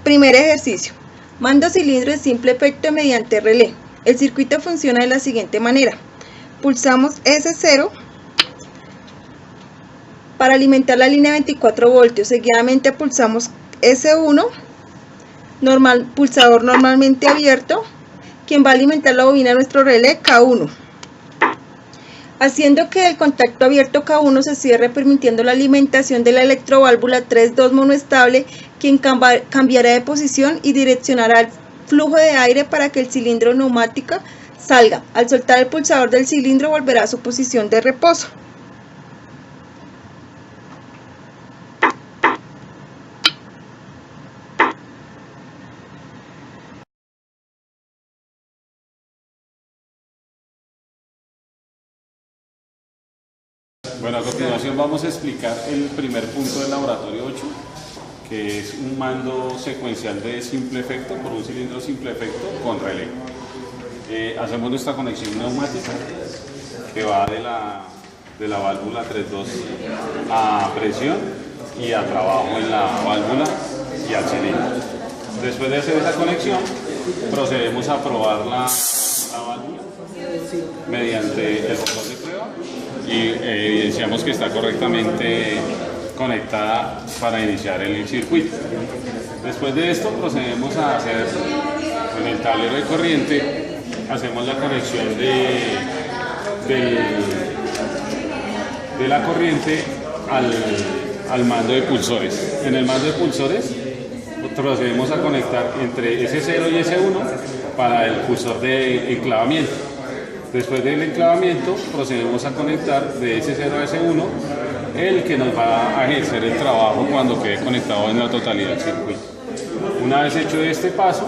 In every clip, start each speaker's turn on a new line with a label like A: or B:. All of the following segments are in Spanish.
A: Primer ejercicio. Mando cilindro de simple efecto mediante relé. El circuito funciona de la siguiente manera. Pulsamos S0 para alimentar la línea 24 voltios. Seguidamente pulsamos S1, pulsador normalmente abierto, quien va a alimentar la bobina de nuestro relé K1. Haciendo que el contacto abierto K1 se cierre, permitiendo la alimentación de la electroválvula 3.2 monoestable, quien cambiará de posición y direccionará el flujo de aire para que el cilindro neumático salga. Al soltar el pulsador del cilindro, volverá a su posición de reposo.
B: Bueno, a continuación vamos a explicar el primer punto del laboratorio 8, que es un mando secuencial de simple efecto por un cilindro simple efecto con relé. Hacemos nuestra conexión neumática que va de la válvula 3.2 a presión y a trabajo en la válvula y al cilindro. Después de hacer esa conexión, procedemos a probar la válvula mediante el botón de prueba y evidenciamos que está correctamente conectada para iniciar el circuito. Después de esto procedemos a hacer con el tablero de corriente, hacemos la conexión de la corriente al mando de pulsores. En el mando de pulsores procedemos a conectar entre S0 y S1 para el pulsor de enclavamiento. Después del enclavamiento procedemos a conectar de S0 a S1 el que nos va a ejercer el trabajo cuando quede conectado en la totalidad del circuito. Una vez hecho este paso,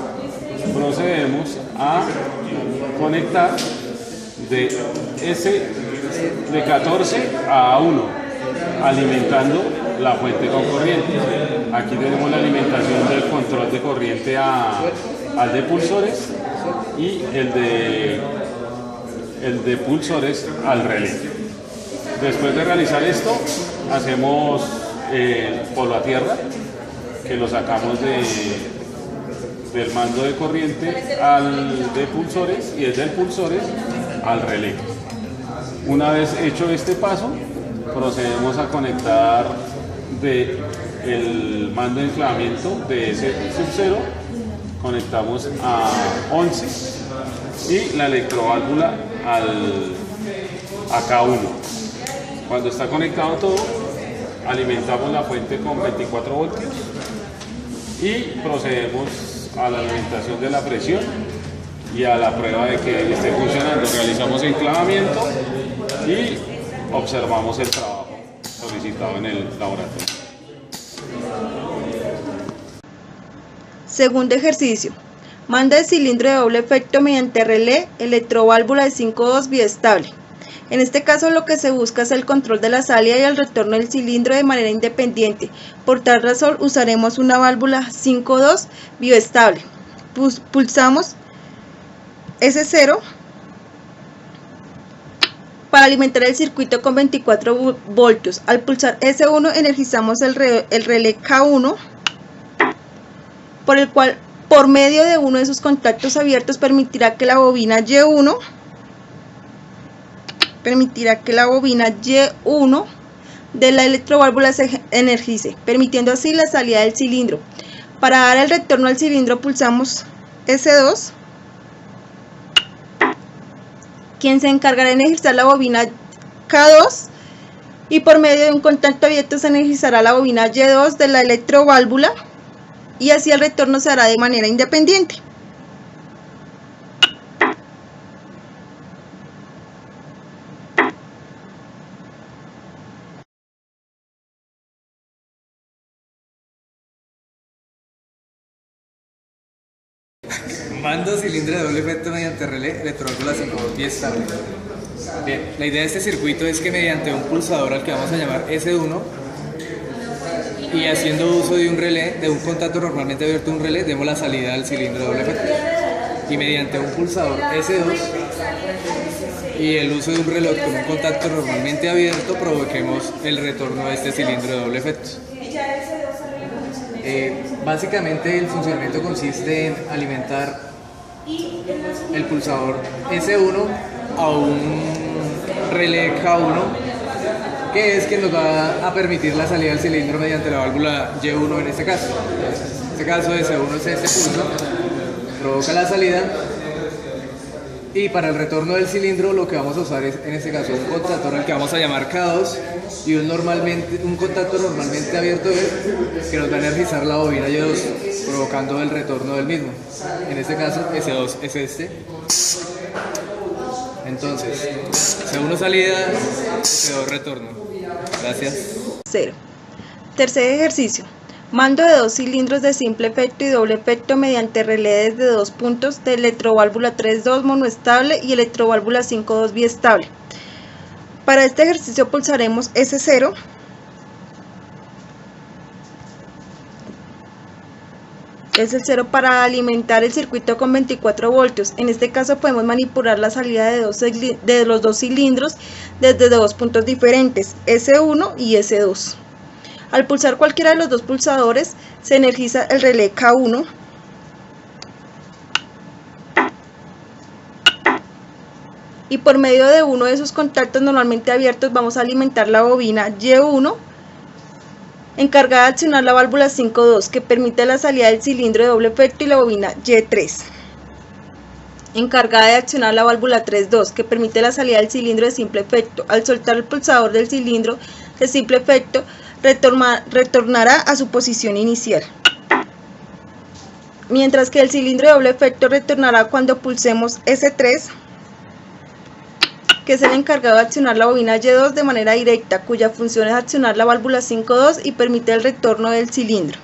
B: procedemos a conectar de 14 a 1, alimentando la fuente con corriente. Aquí tenemos la alimentación del control de corriente al de pulsores y el de pulsores al relé. Después de realizar esto, hacemos el polo a tierra, que lo sacamos del mando de corriente al de pulsores y desde el pulsores al relé. Una vez hecho este paso, procedemos a conectar el mando de enclavamiento de ese sub-0, conectamos a 11 y la electroválvula a K1. Cuando está conectado todo, alimentamos la fuente con 24 voltios y procedemos a la alimentación de la presión y a la prueba de que esté funcionando. Realizamos enclavamiento y observamos el trabajo solicitado en el laboratorio.
A: Segundo ejercicio. Manda el cilindro de doble efecto mediante relé, electroválvula de 5.2 biestable. En este caso lo que se busca es el control de la salida y el retorno del cilindro de manera independiente. Por tal razón usaremos una válvula 5.2 bioestable. Pulsamos S0 para alimentar el circuito con 24 voltios. Al pulsar S1 energizamos el relé K1, por el cual por medio de uno de sus contactos abiertos permitirá que la bobina Y1 de la electroválvula se energice, permitiendo así la salida del cilindro. Para dar el retorno al cilindro pulsamos S2, quien se encargará de energizar la bobina K2 y por medio de un contacto abierto se energizará la bobina Y2 de la electroválvula y así el retorno se hará de manera independiente.
C: Mando cilindro de doble efecto mediante relé, electroválvula 5.2 biestable. Bien, la idea de este circuito es que mediante un pulsador al que vamos a llamar S1 y haciendo uso de un relé, de un contacto normalmente abierto un relé, demos la salida al cilindro de doble efecto. Y mediante un pulsador S2 y el uso de un reloj con un contacto normalmente abierto provoquemos el retorno a este cilindro de doble efecto. Básicamente el funcionamiento consiste en alimentar el pulsador S1 a un relé K1, que es quien nos va a permitir la salida del cilindro mediante la válvula Y1 en este caso. En este caso S1 es este pulso, provoca la salida, y para el retorno del cilindro lo que vamos a usar es en este caso un contactor al que vamos a llamar K2 y un contacto normalmente abierto que nos va a energizar la bobina Y2, provocando el retorno del mismo. En este caso S2 es este. Entonces, S1 salida, S2 retorno. Gracias.
A: 0. Tercer ejercicio. Mando de 2 cilindros de simple efecto y doble efecto mediante relé desde 2 puntos de electroválvula 3.2 monoestable y electroválvula 5.2 biestable. Para este ejercicio pulsaremos S0. Es el 0 para alimentar el circuito con 24 voltios. En este caso podemos manipular la salida de los dos cilindros desde 2 puntos diferentes, S1 y S2. Al pulsar cualquiera de los dos pulsadores, se energiza el relé K1. Y por medio de uno de sus contactos normalmente abiertos vamos a alimentar la bobina Y1, encargada de accionar la válvula 5.2, que permite la salida del cilindro de doble efecto, y la bobina Y3, encargada de accionar la válvula 3.2, que permite la salida del cilindro de simple efecto. Al soltar el pulsador del cilindro de simple efecto, retornará a su posición inicial, mientras que el cilindro de doble efecto retornará cuando pulsemos S3, que es el encargado de accionar la bobina Y2 de manera directa, cuya función es accionar la válvula 5.2 y permite el retorno del cilindro.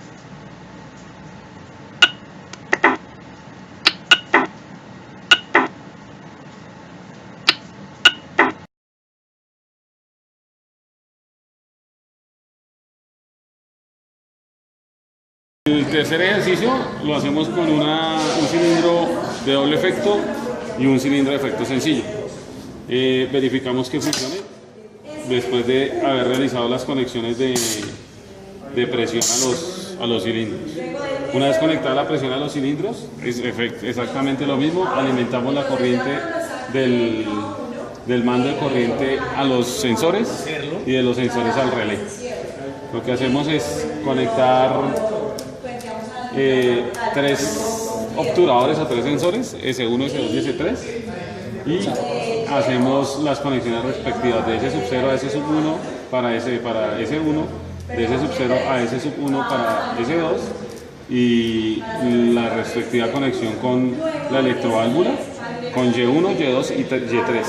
B: El tercer ejercicio lo hacemos con un cilindro de doble efecto y un cilindro de efecto sencillo. Verificamos que funcione después de haber realizado las conexiones de presión a los cilindros. Una vez conectada la presión a los cilindros, es exactamente lo mismo. Alimentamos la corriente del mando de corriente a los sensores y de los sensores al relé. Lo que hacemos es conectar 3 obturadores o 3 sensores, S1, S2 y S3, y hacemos las conexiones respectivas de S0 a S1 para S1, de S0 a S1 para S2, y la respectiva conexión con la electroválvula, con Y1, Y2 y Y3.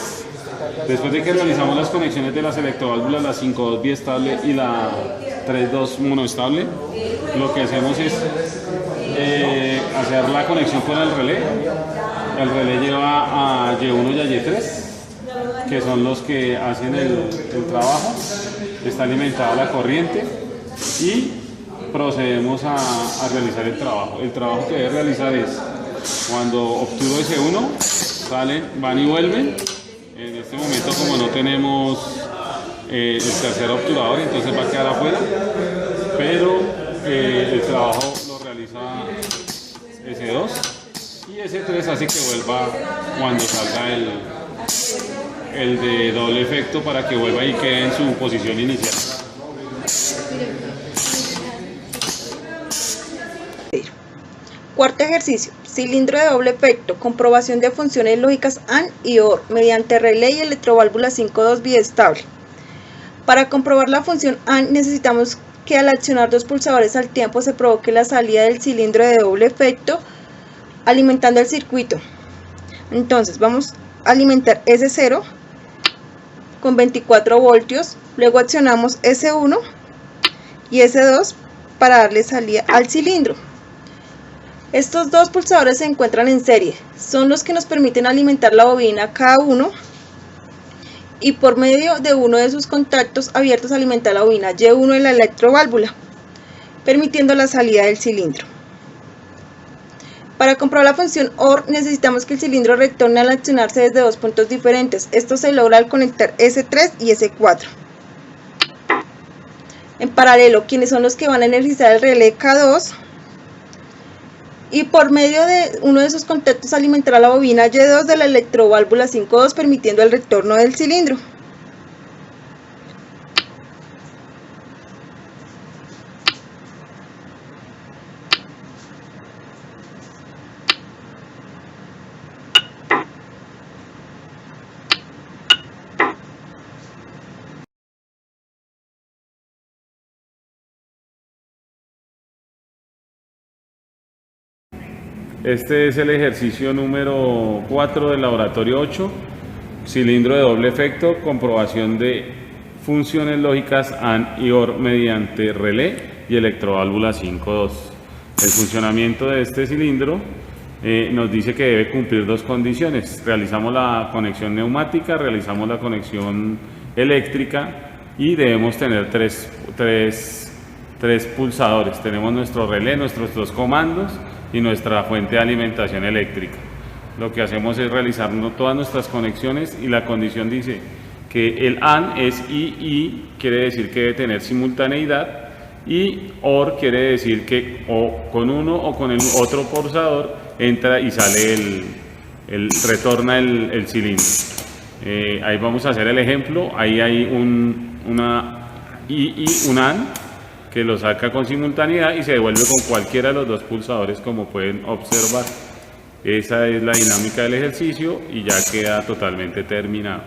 B: Después de que realizamos las conexiones de las electroválvulas, la 5.2 biestable y la 3.2 monoestable, lo que hacemos es hacer la conexión con el relé. El relé lleva a Y1 y a Y3, que son los que hacen el trabajo. Está alimentada la corriente y procedemos a realizar el trabajo. El trabajo que debe realizar es, cuando obturo S1, salen, van y vuelven. En este momento, como no tenemos el tercer obturador, entonces va a quedar afuera, pero el trabajo lo realiza S2 y S3 hace que vuelva cuando salga el de doble efecto, para que vuelva y quede en su posición inicial.
A: Cuarto ejercicio. Cilindro de doble efecto. Comprobación de funciones lógicas AND y OR mediante relé y electroválvula 5.2 biestable. Para comprobar la función AND necesitamos que al accionar 2 pulsadores al tiempo se provoque la salida del cilindro de doble efecto alimentando el circuito. Entonces vamos a alimentar S0 con 24 voltios, luego accionamos S1 y S2 para darle salida al cilindro. Estos 2 pulsadores se encuentran en serie, son los que nos permiten alimentar la bobina K1 y por medio de uno de sus contactos abiertos alimentar la bobina Y1 en la electroválvula, permitiendo la salida del cilindro. Para comprobar la función OR necesitamos que el cilindro retorne al accionarse desde 2 puntos diferentes. Esto se logra al conectar S3 y S4. en paralelo, quienes son los que van a energizar el relé K2, y por medio de uno de esos contactos alimentará la bobina Y2 de la electroválvula 5.2, permitiendo el retorno del cilindro.
B: Este es el ejercicio número 4 del laboratorio 8, cilindro de doble efecto, comprobación de funciones lógicas AND y OR mediante relé y electroválvula 5.2. El funcionamiento de este cilindro nos dice que debe cumplir dos condiciones. Realizamos la conexión neumática, realizamos la conexión eléctrica y debemos tener tres pulsadores. Tenemos nuestro relé, nuestros dos comandos y nuestra fuente de alimentación eléctrica. Lo que hacemos es realizar todas nuestras conexiones y la condición dice que el AND es I, quiere decir que debe tener simultaneidad, y OR quiere decir que o con uno o con el otro pulsador entra y sale retorna el cilindro. Ahí vamos a hacer el ejemplo. Ahí hay un AND que lo saca con simultaneidad y se devuelve con cualquiera de los dos pulsadores, como pueden observar. Esa es la dinámica del ejercicio y ya queda totalmente terminado.